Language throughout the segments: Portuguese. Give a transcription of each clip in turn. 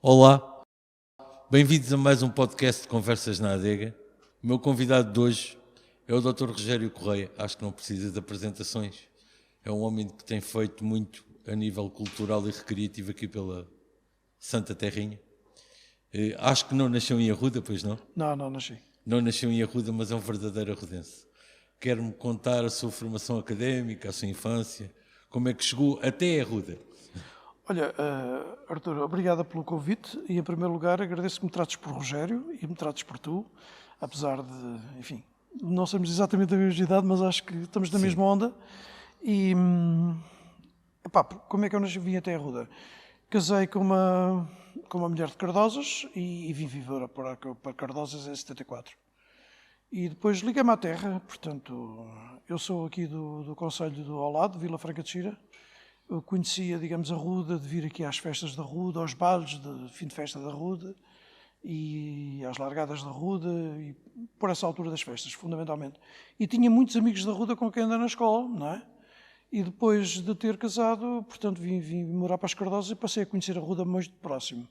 Olá, bem-vindos a mais um podcast de Conversas na Adega. O meu convidado de hoje é o Dr. Rogério Correia. Acho que não precisa de apresentações. É um homem que tem feito muito a nível cultural e recreativo aqui pela Santa Terrinha. Acho que não nasceu em Arruda, pois não? Não nasci. Não nasceu em Arruda, mas é um verdadeiro arrudense. Quer-me contar a sua formação académica, a sua infância, como é que chegou até Arruda? Olha, Artur, obrigada pelo convite e, em primeiro lugar, agradeço que me trates por Rogério e me trates por tu, apesar de, enfim, não somos exatamente da mesma idade, mas acho que estamos na mesma onda. E, como é que eu vim até Arruda? Casei com uma mulher de Cardosas e vim viver para Cardosas em 74. E depois liguei-me à terra, portanto, eu sou aqui do concelho do Aulado, Vila Franca de Xira. Eu conhecia, digamos, a Ruda, de vir aqui às festas da Ruda, aos bailes de fim de festa da Ruda e às largadas da Ruda, e por essa altura das festas, fundamentalmente. E tinha muitos amigos da Ruda com quem andei na escola, não é? E depois de ter casado, portanto, vim morar para as Cardosas e passei a conhecer a Ruda muito de próximo.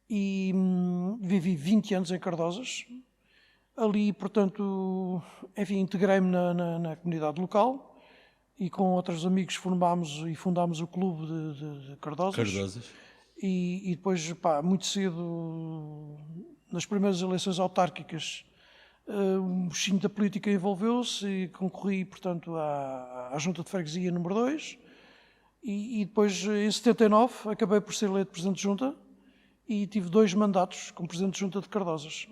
E vivi 20 anos em Cardosas. Ali, portanto, enfim, integrei-me na comunidade local e com outros amigos fundámos o clube de Cardosas. E depois, muito cedo, nas primeiras eleições autárquicas, o bichinho da política envolveu-se e concorri, portanto, à Junta de Freguesia número 2. E depois, em 79, acabei por ser eleito Presidente de Junta e tive 2 mandatos como Presidente de Junta de Cardosas.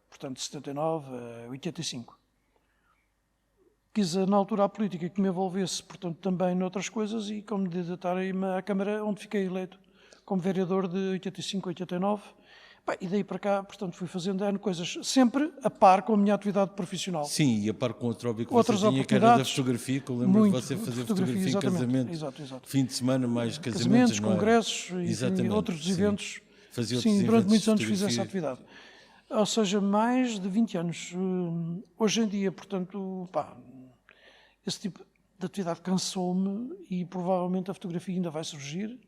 Portanto, de 79 a 85. Quis, na altura, a política que me envolvesse, portanto, também noutras coisas e como candidatarei-me à Câmara, onde fiquei eleito como vereador de 85 a 89. E daí para cá, portanto, fui fazendo coisas sempre a par com a minha atividade profissional. Sim, e a par com outro hobby que Outras você tinha, que era da fotografia, que eu lembro de você fazer fotografia em casamento. Exato. Fim de semana, mais casamentos, não congressos e outros eventos. Sim, durante muitos anos fiz essa atividade. Ou seja, mais de 20 anos. Hoje em dia, portanto, esse tipo de atividade cansou-me e provavelmente a fotografia ainda vai surgir.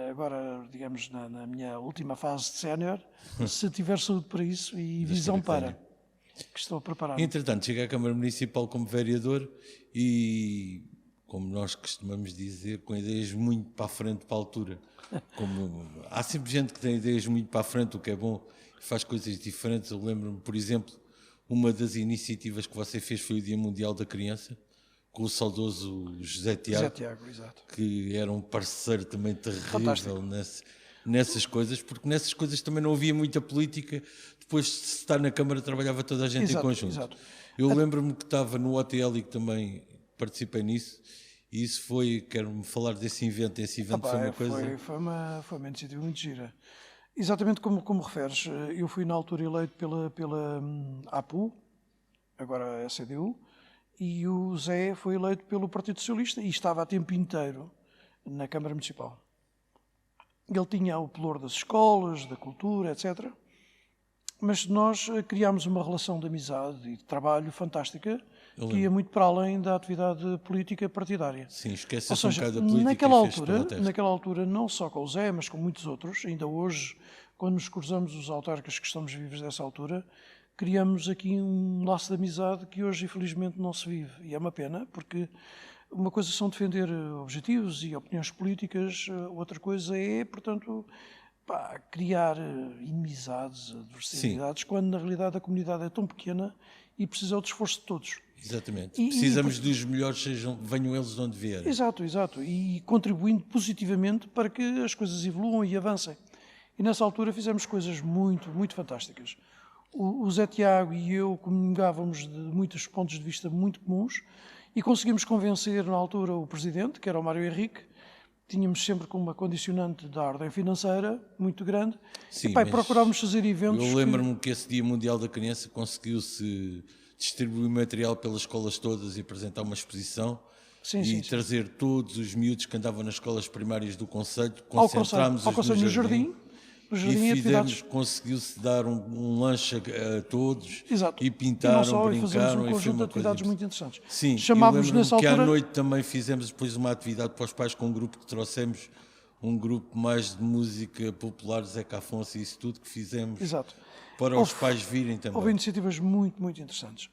Agora, digamos, na minha última fase de sénior, se tiver saúde para isso e visão para, que estou a preparar. Entretanto, cheguei à Câmara Municipal como vereador e, como nós costumamos dizer, com ideias muito para a frente, para a altura. Há sempre gente que tem ideias muito para a frente, o que é bom, faz coisas diferentes. Eu lembro-me, por exemplo, uma das iniciativas que você fez foi o Dia Mundial da Criança, com o saudoso José Tiago, exato. Que era um parceiro também terrível nessas coisas, porque nessas coisas também não havia muita política. Depois de estar na Câmara trabalhava toda a gente em conjunto. Exato. Eu lembro-me que estava no OTL e que também participei nisso, e isso foi, quero-me falar desse evento. Esse evento foi uma coisa... Foi uma iniciativa muito gira. Exatamente como referes, eu fui na altura eleito pela APU, agora a CDU, e o Zé foi eleito pelo Partido Socialista e estava a tempo inteiro na Câmara Municipal. Ele tinha o pelour das escolas, da cultura, etc. Mas nós criámos uma relação de amizade e de trabalho fantástica que ia muito para além da atividade política partidária. Sim, esquece-se um bocado da política. Naquela altura, não só com o Zé, mas com muitos outros, ainda hoje, quando nos cruzamos os autárquicos que estamos vivos dessa altura, criamos aqui um laço de amizade que hoje, infelizmente, não se vive. E é uma pena, porque uma coisa são defender objetivos e opiniões políticas, outra coisa é, portanto, criar inimizades, adversidades, quando na realidade a comunidade é tão pequena e precisa do esforço de todos. Exatamente. Precisamos dos melhores, venham eles de onde vierem. Exato. E contribuindo positivamente para que as coisas evoluam e avancem. E nessa altura fizemos coisas muito, muito fantásticas. O Zé Tiago e eu comungávamos de muitos pontos de vista muito comuns e conseguimos convencer na altura o Presidente, que era o Mário Henrique. Tínhamos sempre com uma condicionante da ordem financeira muito grande. Sim, e procurávamos fazer eventos. Eu lembro-me que esse Dia Mundial da Criança conseguiu-se distribuir material pelas escolas todas e apresentar uma exposição. Sim. Trazer todos os miúdos que andavam nas escolas primárias do Concelho, concentrámos-os ao Concelho no jardim. E conseguiu-se dar um lanche a todos. Exato. E pintaram, e brincaram. Um conjunto de atividades muito interessantes. Sim, chamávamos nessa que altura... à noite também fizemos depois uma atividade para os pais com um grupo que trouxemos um grupo mais de música popular, Zeca Afonso e isso tudo que fizemos. Exato. Para os pais virem também. Houve iniciativas muito, muito interessantes.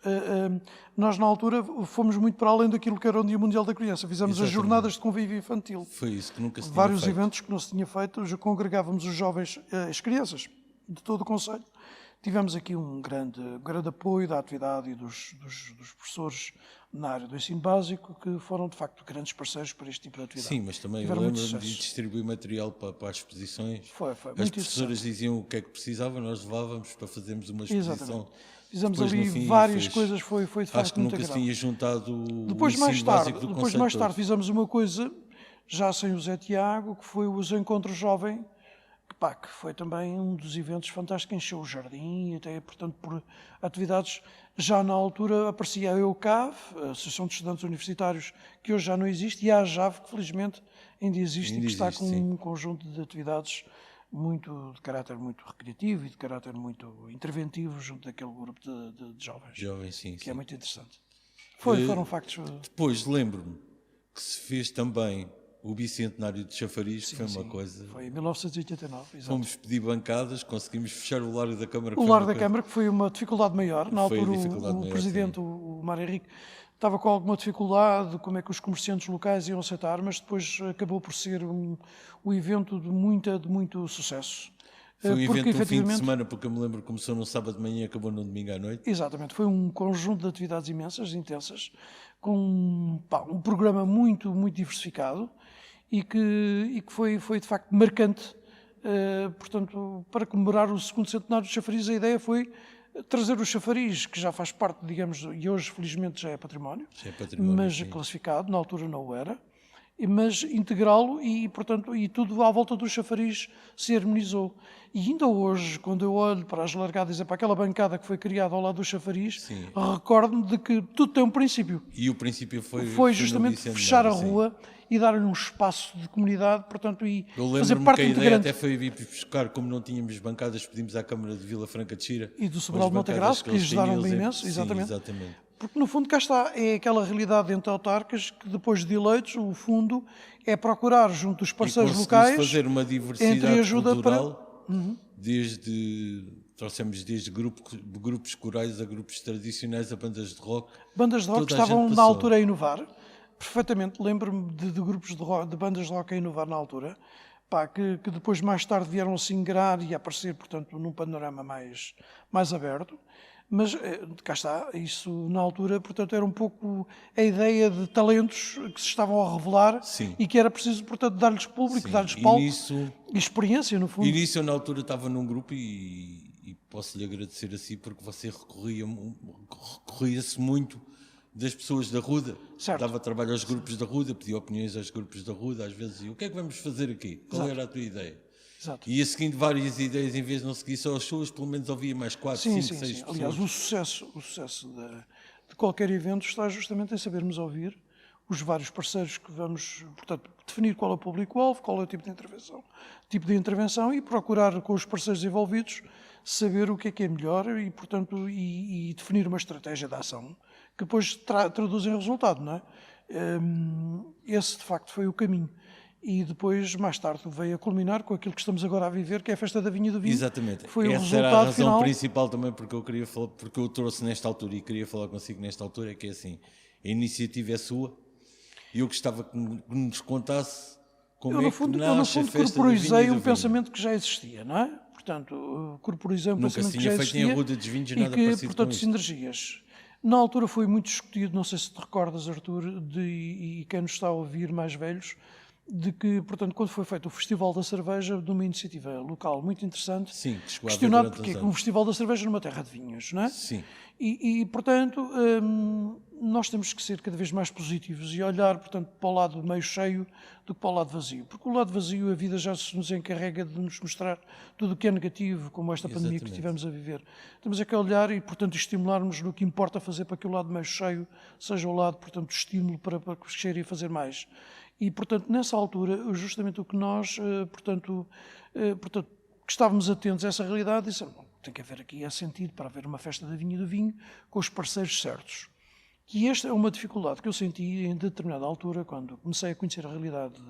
Nós, na altura, fomos muito para além daquilo que era o Dia Mundial da Criança. Fizemos as jornadas de convívio infantil. Foi isso que nunca se tinha Vários feito. eventos que não se tinha feito. Já congregávamos os jovens, as crianças de todo o Conselho. Tivemos aqui um grande apoio da atividade e dos professores na área do ensino básico, que foram, de facto, grandes parceiros para este tipo de atividade. Sim, mas também eu lembro-me de distribuir material para as exposições. Foi as muito professoras diziam o que é que precisavam, nós levávamos para fazermos uma exposição. Exatamente. Fizemos Depois, ali fim, várias coisas, foi de facto acho que muito nunca se agradável. tinha juntado Depois, o mais ensino tarde, básico do Conselho fizemos uma coisa, já sem o Zé Tiago, que foi os Encontros Jovem, que foi também um dos eventos fantásticos, encheu o jardim, e até, portanto, por atividades. Já na altura aparecia a EUCAV, a Associação de Estudantes Universitários, que hoje já não existe, e a AJAV, que felizmente ainda existe e que está com um conjunto de atividades de caráter muito recreativo e de caráter muito interventivo junto daquele grupo de jovens. Sim, que é muito interessante. Foram factos. Depois lembro-me que se fez também o bicentenário de Chafariz, que foi uma coisa. Foi em 1989, exato. Fomos pedir bancadas, conseguimos fechar o Largo da Câmara. O Largo da Câmara, que foi uma dificuldade maior. Na altura, o presidente, o Mário Henrique, estava com alguma dificuldade, como é que os comerciantes locais iam aceitar, mas depois acabou por ser um evento de muito sucesso. Foi um evento no fim de semana, porque eu me lembro que começou no sábado de manhã e acabou no domingo à noite. Exatamente, foi um conjunto de atividades imensas, intensas, com um programa muito diversificado e que foi de facto marcante. Portanto, para comemorar o segundo centenário do Chafariz, a ideia foi trazer o chafariz, que já faz parte, digamos, e hoje felizmente já é património, mas sim. Classificado, na altura não o era, mas integrá-lo e, portanto, e tudo à volta do chafariz se harmonizou. E ainda hoje, quando eu olho para as largadas e para aquela bancada que foi criada ao lado do chafariz, recordo-me de que tudo tem um princípio. E o princípio foi justamente fechar a rua e dar-lhe um espaço de comunidade, portanto, e fazer parte integrante. Eu lembro-me que a ideia até foi vir buscar, como não tínhamos bancadas, pedimos à Câmara de Vila Franca de Xira. E do Sobral de Montegraço, que ajudaram bem imenso, exatamente. Porque, no fundo, cá está, é aquela realidade entre autarcas que, depois de eleitos, o fundo é procurar, junto dos parceiros locais, fazer uma diversidade cultural, trouxemos desde grupos corais a grupos tradicionais, a bandas de rock. Bandas de rock que estavam, na altura, a inovar. Perfeitamente, lembro-me de grupos de bandas de rock a inovar na altura, que depois, mais tarde, vieram a se ingrar e a aparecer, portanto, num panorama mais aberto. Mas cá está, isso na altura, portanto, era um pouco a ideia de talentos que se estavam a revelar. Sim. E que era preciso, portanto, dar-lhes público, dar-lhes palco e experiência, no fundo. E nisso eu, na altura, estava num grupo e posso-lhe agradecer assim, porque você recorria-se muito das pessoas da Ruda. Certo. Dava trabalho aos grupos da Ruda, pedia opiniões aos grupos da Ruda, às vezes dizia, o que é que vamos fazer aqui? Qual era a tua ideia? Exato. E ia seguindo várias ideias, em vez de não seguir só as suas, pelo menos ouvia mais 4, 5, 6 pessoas. Aliás, o sucesso de qualquer evento está justamente em sabermos ouvir os vários parceiros que vamos, portanto, definir qual é o público-alvo, qual é o tipo de intervenção e procurar com os parceiros envolvidos saber o que é melhor e, portanto, e definir uma estratégia de ação que depois traduz em resultado, não é? Esse, de facto, foi o caminho. E depois, mais tarde, veio a culminar com aquilo que estamos agora a viver, que é a Festa da Vinha do Vinho. Exatamente. Foi essa o resultado era a razão final. principal também porque eu queria falar, porque eu trouxe nesta altura e queria falar consigo nesta altura, é que é assim, a iniciativa é sua e eu gostava que nos contasse como é que nasce a Festa da Vinha do Vinho. Corporizei um pensamento que já existia, não é? Portanto, corporizei um pensamento que já existia. Nunca se tinha feito em Arruda dos Vinhos nada e que, parecido portanto, com isto. sinergias. Na altura foi muito discutido, não sei se te recordas, Artur, e quem nos está a ouvir mais velhos, de que, portanto, quando foi feito o Festival da Cerveja, de uma iniciativa local muito interessante, sim, que chegou questionado porque é um Festival da Cerveja numa terra de vinhos, não é? Sim. E portanto, nós temos que ser cada vez mais positivos e olhar, portanto, para o lado meio cheio do que para o lado vazio. Porque o lado vazio, a vida já se nos encarrega de nos mostrar tudo o que é negativo, como esta pandemia que estivemos a viver. Temos é que olhar e, portanto, estimularmos no que importa fazer para que o lado meio cheio seja o lado, portanto, do estímulo para crescer e fazer mais. E, portanto, nessa altura, justamente o que nós, portanto, que estávamos atentos a essa realidade, disse, tem que haver aqui sentido para haver uma festa da vinha e do vinho com os parceiros certos. que esta é uma dificuldade que eu senti em determinada altura, quando comecei a conhecer a realidade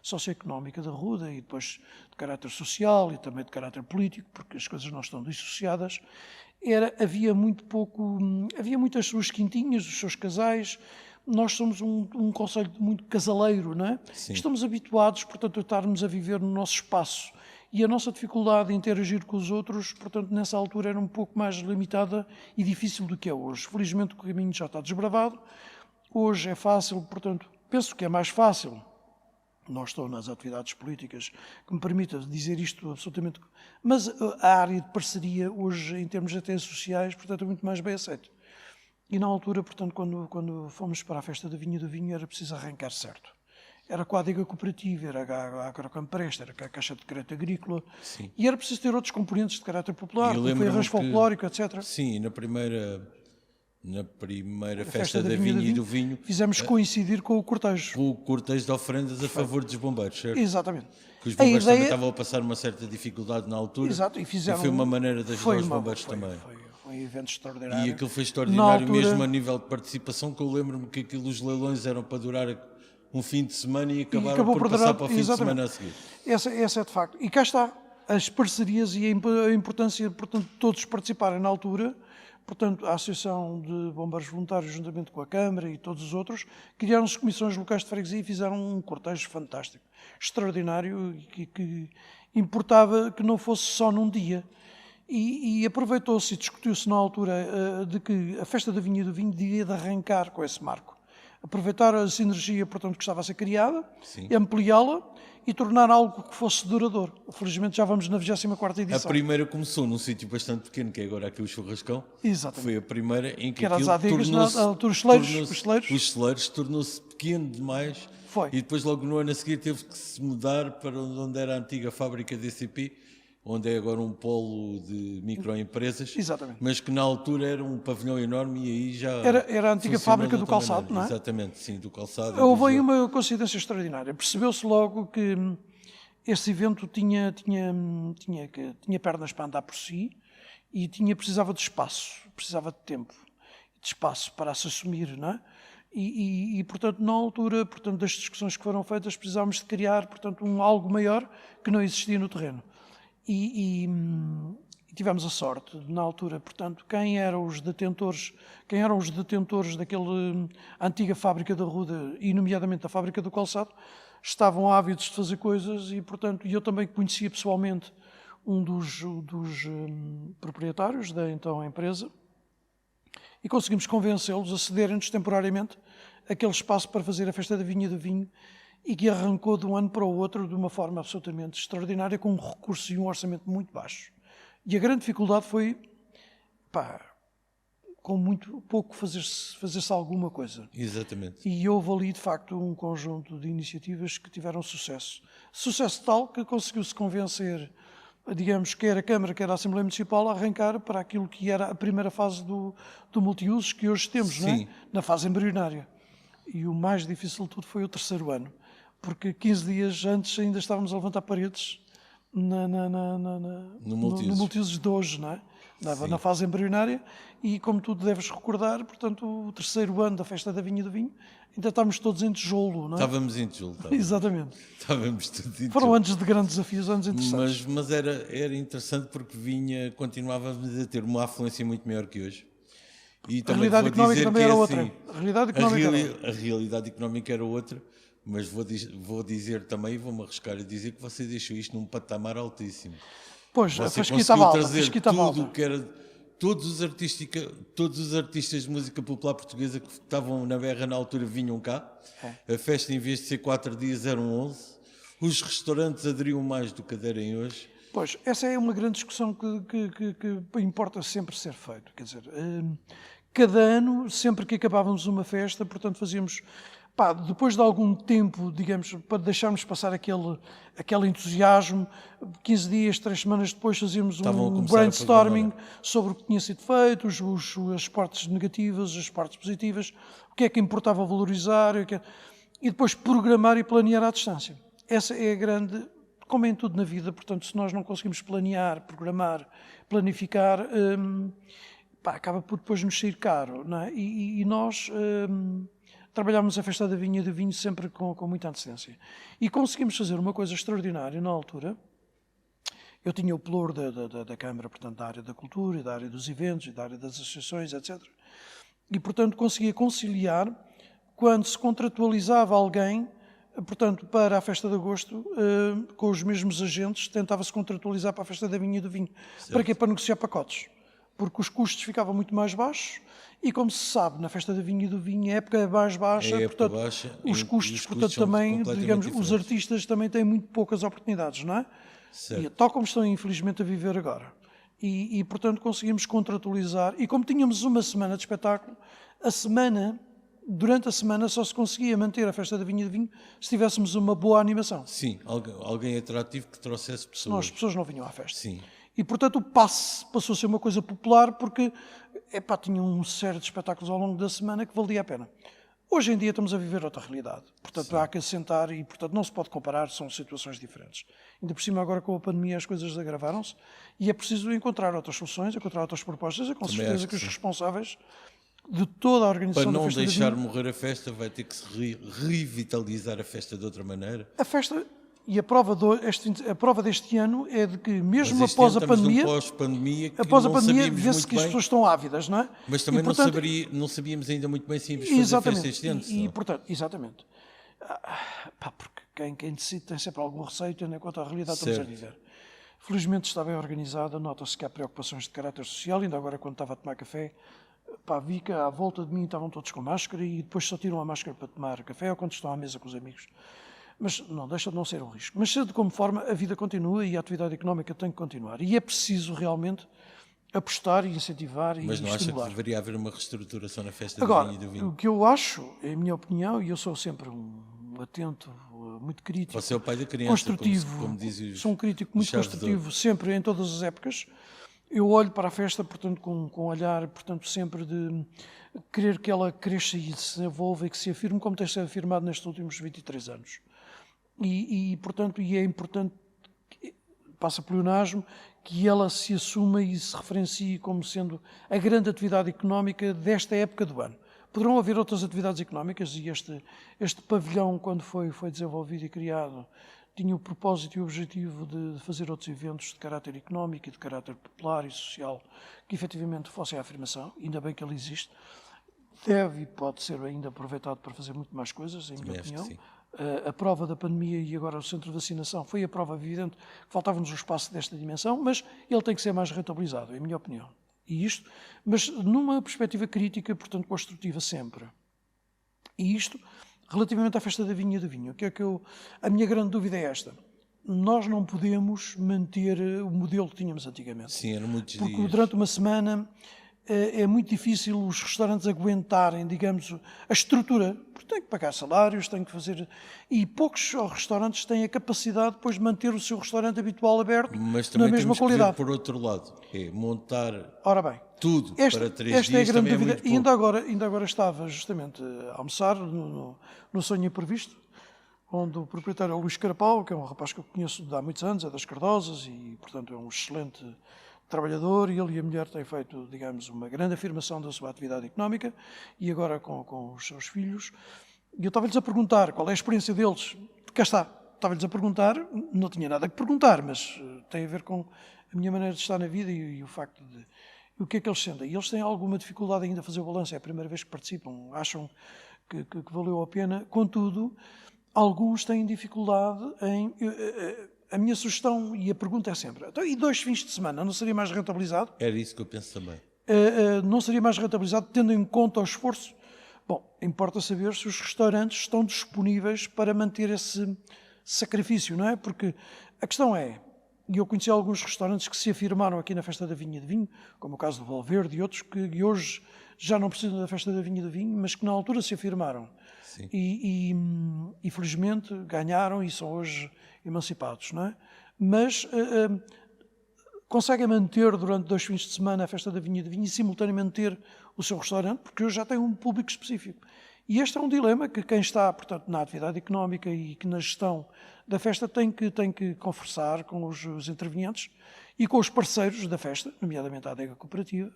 socioeconómica da Ruda e depois de caráter social e também de caráter político, porque as coisas não estão dissociadas. Havia muitas suas quintinhas, os seus casais. Nós somos um concelho muito casaleiro, não é? Sim. Estamos habituados, portanto, a estarmos a viver no nosso espaço. E a nossa dificuldade em interagir com os outros, portanto, nessa altura era um pouco mais limitada e difícil do que é hoje. Felizmente o caminho já está desbravado. Hoje é fácil, portanto, penso que é mais fácil. Não estou nas atividades políticas que me permitam dizer isto absolutamente. Mas a área de parceria hoje, em termos até sociais, portanto, é muito mais bem aceito. E na altura, portanto, quando fomos para a festa da Vinha do Vinho, era preciso arrancar certo. Era com a adega cooperativa, era a Agrocampreste, era com a Caixa de Crédito Agrícola. Sim. E era preciso ter outros componentes de caráter popular, como foi arranjo folclórico, etc. Sim, na primeira festa da Vinha e do Vinho... Fizemos coincidir com o cortejo. Com o cortejo de ofrendas a favor dos bombeiros, certo? Exatamente. Que os bombeiros também estavam a passar uma certa dificuldade na altura. Exato, e foi uma maneira de ajudar os bombeiros também. Foi um evento extraordinário. E aquilo foi extraordinário mesmo a nível de participação, que eu lembro-me que os leilões eram para durar um fim de semana e acabaram por passar para o fim de semana a seguir. Essa é de facto. E cá está, as parcerias e a importância, portanto, de todos participarem na altura. Portanto, a Associação de Bombeiros Voluntários, juntamente com a Câmara e todos os outros, criaram-se comissões locais de freguesia e fizeram um cortejo fantástico, extraordinário, que importava que não fosse só num dia. E aproveitou-se e discutiu-se na altura de que a festa da Vinha e do Vinho devia de arrancar com esse marco. Aproveitar a sinergia, portanto, que estava a ser criada, ampliá-la e tornar algo que fosse duradouro. Felizmente já vamos na 24ª edição. A primeira começou num sítio bastante pequeno, que é agora aqui o Churrascão. Exatamente. Foi a primeira em que era aquilo as adegas, os celeiros tornou-se pequeno demais. Foi. E depois logo no ano a seguir teve que se mudar para onde era a antiga fábrica DCP, onde é agora um polo de microempresas. Exatamente. Mas que na altura era um pavilhão enorme e aí já... Era a antiga fábrica do calçado, não é? Exatamente, sim, do calçado. Houve aí uma coincidência extraordinária. Percebeu-se logo que este evento tinha pernas para andar por si e precisava de espaço, precisava de tempo, de espaço para se assumir, não é? E, portanto, na altura, portanto, das discussões que foram feitas, precisávamos de criar, portanto, algo maior que não existia no terreno. E tivemos a sorte, na altura, portanto, quem eram os detentores daquela antiga fábrica da Ruda, e nomeadamente a fábrica do calçado, estavam ávidos de fazer coisas e, portanto, eu também conhecia pessoalmente um dos proprietários da então empresa e conseguimos convencê-los a cederem-nos temporariamente aquele espaço para fazer a festa da Vinha do Vinho e que arrancou de um ano para o outro de uma forma absolutamente extraordinária, com um recurso e um orçamento muito baixo. E a grande dificuldade foi, com muito pouco, fazer-se alguma coisa. Exatamente. E houve ali, de facto, um conjunto de iniciativas que tiveram sucesso. Sucesso tal que conseguiu-se convencer, digamos, quer a Câmara, quer a Assembleia Municipal, a arrancar para aquilo que era a primeira fase do multiusos que hoje temos, não é? Na fase embrionária. E o mais difícil de tudo foi o terceiro ano, porque 15 dias antes ainda estávamos a levantar paredes no multiusos de hoje, não é? Na fase embrionária, e como tu deves recordar, portanto, o terceiro ano da festa da Vinha do Vinho, ainda estávamos todos em tijolo, não é? Estávamos em tijolo. Exatamente. Estávamos todos em tijolo. Foram anos de grandes desafios, anos interessantes. Mas era interessante porque continuávamos a ter uma afluência muito maior que hoje. E a realidade económica também era outra. A realidade económica era outra, mas vou dizer também, vou-me arriscar a dizer que você deixou isto num patamar altíssimo. Pois, você a fasquita estava alta. Trazer tudo que era, todos os artistas de música popular portuguesa que estavam na berra na altura vinham cá. A festa, em vez de ser 4 dias, eram 11. Os restaurantes aderiam mais do que aderem hoje. Pois, essa é uma grande discussão que importa sempre ser feito. Quer dizer, cada ano, sempre que acabávamos uma festa, portanto, fazíamos... depois de algum tempo, digamos, para deixarmos passar aquele entusiasmo, 15 dias, 3 semanas depois fazíamos um brainstorming sobre o que tinha sido feito, as partes negativas, as partes positivas, o que é que importava valorizar, e depois programar e planear à distância. Essa é a grande, como em tudo na vida, portanto, se nós não conseguimos planear, programar, planificar, acaba por depois nos sair caro, não é? E nós trabalhámos a festa da vinha e do vinho sempre com muita antecedência. E conseguimos fazer uma coisa extraordinária na altura. Eu tinha o pelouro da Câmara, portanto, da área da cultura, da área dos eventos, da área das associações, etc. E, portanto, conseguia conciliar quando se contratualizava alguém, portanto, para a festa de agosto, com os mesmos agentes, tentava-se contratualizar para a festa da vinha e do vinho. Certo. Para quê? Para negociar pacotes. Porque os custos ficavam muito mais baixos e, como se sabe, na festa da vinha e do vinho a época é mais baixa, portanto, os custos, portanto, também, digamos, diferentes. os artistas também têm muito poucas oportunidades, não é? Certo. E, tal como estão, infelizmente, a viver agora. E, portanto, conseguimos contratualizar. E como tínhamos uma semana de espetáculo, durante a semana só se conseguia manter a festa da vinha e do vinho se tivéssemos uma boa animação. Sim, alguém atrativo que trouxesse pessoas. Senão as pessoas não vinham à festa. Sim. E, portanto, o passe passou a ser uma coisa popular porque tinha um série de espetáculos ao longo da semana que valia a pena. Hoje em dia estamos a viver outra realidade. Portanto, sim, há que assentar e, portanto, não se pode comparar, são situações diferentes. Ainda por cima, agora com a pandemia, as coisas agravaram-se e é preciso encontrar outras soluções, encontrar outras propostas e com Também certeza que os sim. responsáveis de toda a organização Para da não festa deixar da vinha, morrer a festa, vai ter que se revitalizar a festa de outra maneira. a festa e a prova deste ano é de que mesmo Mas este após ano a pandemia, pós-pandemia, que após a não pandemia sabíamos vê-se muito que as bem, pessoas estão ávidas, não é? mas também E, portanto, não sabíamos ainda muito bem se íamos fazer exatamente, festa este ano. e, portanto, exatamente. Porque quem decide tem sempre algum receio, tendo em conta a realidade que estamos a viver. Felizmente está bem organizada, nota-se que há preocupações de caráter social, ainda agora quando estava a tomar café, vi que à volta de mim estavam todos com máscara e depois só tiram a máscara para tomar café ou quando estão à mesa com os amigos. Mas não deixa de não ser um risco. Mas seja de como forma, a vida continua e a atividade económica tem que continuar. E é preciso realmente apostar e incentivar e estimular. Mas não acha que deveria haver uma reestruturação na festa Agora, do vinho e do vinho? o que eu acho, é a minha opinião, e eu sou sempre um atento, muito crítico, Você é o pai da criança, construtivo, como diz sou um crítico muito construtivo, sempre, em todas as épocas. Eu olho para a festa, portanto, com um olhar, portanto, sempre de querer que ela cresça e se desenvolva e que se afirme, como tem sido afirmado nestes últimos 23 anos. Portanto, é importante, passa por pleonasmo, que ela se assuma e se referencie como sendo a grande atividade económica desta época do ano. Poderão haver outras atividades económicas e este pavilhão, quando foi desenvolvido e criado, tinha o propósito e o objetivo de fazer outros eventos de caráter económico e de caráter popular e social que efetivamente fossem a afirmação, ainda bem que ele existe. Deve e pode ser ainda aproveitado para fazer muito mais coisas, em minha opinião. A prova da pandemia e agora o centro de vacinação foi a prova evidente que faltava-nos um espaço desta dimensão, mas ele tem que ser mais rentabilizado, em minha opinião. Mas numa perspectiva crítica, portanto, construtiva sempre. E isto, relativamente à festa da vinha e do vinho, a minha grande dúvida é esta. Nós não podemos manter o modelo que tínhamos antigamente. Sim, eram muitos porque dias. Durante uma semana é muito difícil os restaurantes aguentarem, digamos, a estrutura, porque têm que pagar salários, têm que fazer... E poucos restaurantes têm a capacidade depois de manter o seu restaurante habitual aberto na mesma qualidade. Por outro lado, é montar tudo para 3 dias. Esta é a grande dúvida. E ainda agora estava justamente a almoçar no Sonho Imprevisto, onde o proprietário é o Luís Carapau, que é um rapaz que eu conheço há muitos anos, é das Cardosas e, portanto, é um excelente trabalhador, e ele e a mulher têm feito, digamos, uma grande afirmação da sua atividade económica e agora com os seus filhos. E eu estava-lhes a perguntar qual é a experiência deles. Cá está, estava-lhes a perguntar, não tinha nada que perguntar, mas tem a ver com a minha maneira de estar na vida e o facto de... o que é que eles sentem? E eles têm alguma dificuldade ainda a fazer o balanço, é a primeira vez que participam, acham que valeu a pena. Contudo, alguns têm dificuldade em... A minha sugestão e a pergunta é sempre, então, e 2 fins de semana, não seria mais rentabilizado? Era isso que eu penso também. Não seria mais rentabilizado tendo em conta o esforço? Bom, importa saber se os restaurantes estão disponíveis para manter esse sacrifício, não é? Porque a questão é, e eu conheci alguns restaurantes que se afirmaram aqui na Festa da Vinha e do Vinho, como o caso do Valverde e outros, que hoje já não precisam da Festa da Vinha e do Vinho, mas que na altura se afirmaram. Sim. E felizmente ganharam e são hoje emancipados, não é? Mas conseguem manter durante 2 fins de semana a Festa da Vinha e do Vinho e simultaneamente ter o seu restaurante, porque hoje já tem um público específico. E este é um dilema que quem está, portanto, na atividade económica e que na gestão da festa tem que conversar com os intervenientes e com os parceiros da festa, nomeadamente a adega cooperativa,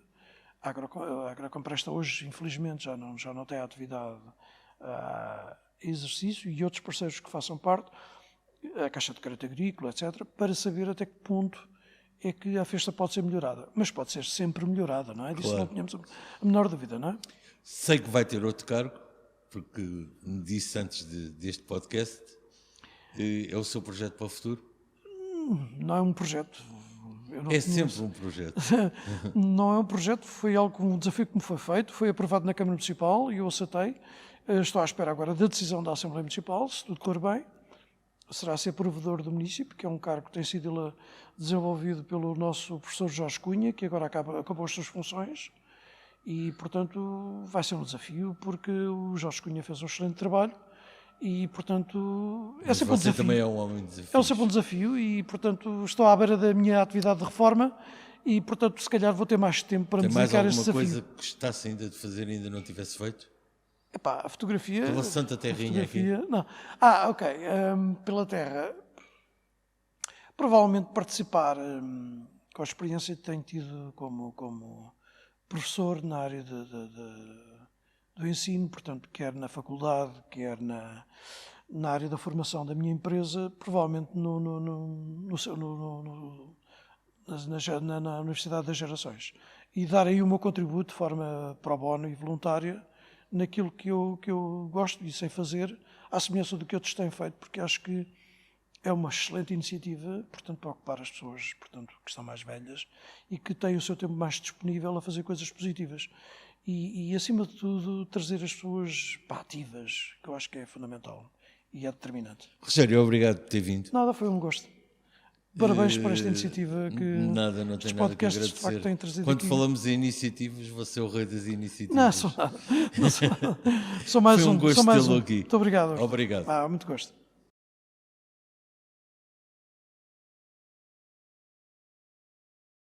a Agrocompresta hoje, infelizmente, já não tem atividade exercício, e outros parceiros que façam parte, a Caixa de Crédito Agrícola, etc., para saber até que ponto é que a festa pode ser melhorada. Mas pode ser sempre melhorada, não é? Disso não tínhamos a menor dúvida, não é? Sei que vai ter outro cargo, porque me disse antes deste podcast, é o seu projeto para o futuro? Não é um projeto. É sempre um projeto. Não é um projeto, foi um desafio que me foi feito, foi aprovado na Câmara Municipal e eu aceitei. Estou à espera agora da decisão da Assembleia Municipal, se tudo correr bem. Será ser provedor do município, que é um cargo que tem sido desenvolvido pelo nosso professor Jorge Cunha, que agora acabou as suas funções. E, portanto, vai ser um desafio, porque o Jorge Cunha fez um excelente trabalho e, portanto, é sempre um desafio. Você também é um homem de desafios. É sempre um desafio e, portanto, estou à beira da minha atividade de reforma e, portanto, se calhar vou ter mais tempo para me dedicar a este desafio. Tem mais alguma coisa que gostasse ainda de fazer e ainda não tivesse feito? Epá, a fotografia... Pela Santa Terrinha aqui? Não. Ok. Pela terra. Provavelmente participar com a experiência que tenho tido como professor na área do ensino, portanto, quer na faculdade, quer na área da formação da minha empresa, provavelmente na Universidade das Gerações. E dar aí o meu contributo de forma pro bono e voluntária naquilo que eu gosto e sei fazer, à semelhança do que outros têm feito, porque acho que é uma excelente iniciativa, portanto, para ocupar as pessoas, portanto, que estão mais velhas e que têm o seu tempo mais disponível a fazer coisas positivas. E acima de tudo, trazer as pessoas ativas, que eu acho que é fundamental e é determinante. Rogério, obrigado por ter vindo. Nada, foi um gosto. Parabéns por esta iniciativa que não tenho nada que agradecer. De facto, têm trazido Quando aqui. falamos em iniciativas, você é o rei das iniciativas. Não, sou nada. Sou mais Foi um gosto sou mais tê-lo aqui. Muito obrigado. Obrigado. Muito gosto.